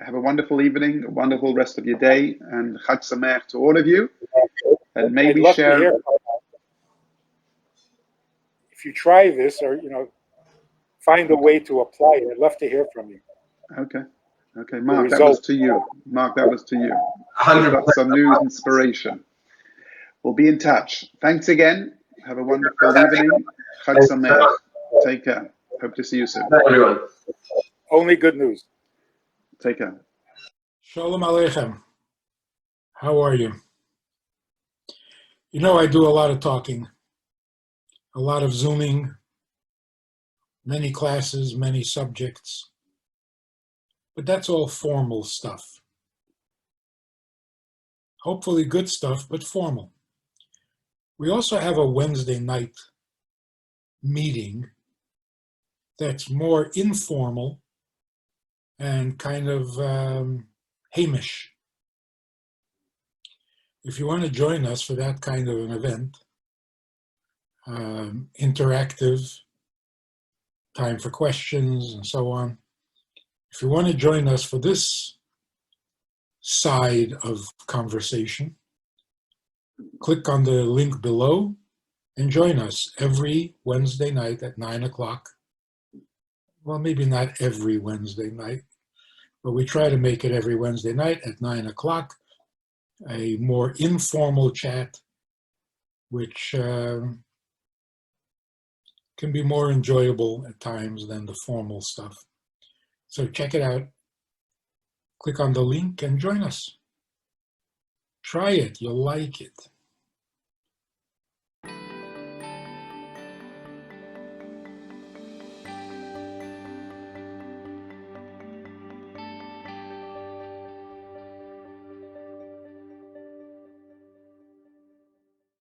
Have a wonderful evening, a wonderful rest of your day, and Chag Sameach to all of you. And maybe share. If you try this, or find a way to apply it, I'd love to hear from you. Okay, Mark, that was to you. Mark, that was to you. We've got some new inspiration. We'll be in touch. Thanks again. Have a wonderful evening. Chag Sameach. Take care. Hope to see you soon. Bye, everyone. Only good news. Take care. Shalom Aleichem. How are you? You know, I do a lot of talking, a lot of Zooming, many classes, many subjects, but that's all formal stuff. Hopefully good stuff, but formal. We also have a Wednesday night meeting that's more informal and kind of Hamish. If you want to join us for that kind of an event, interactive, time for questions and so on, if you want to join us for this side of conversation, click on the link below and join us every Wednesday night at 9 o'clock. Well, maybe not every Wednesday night, but we try to make it every Wednesday night at 9 o'clock, a more informal chat, which can be more enjoyable at times than the formal stuff. So check it out. Click on the link and join us. Try it. You'll like it.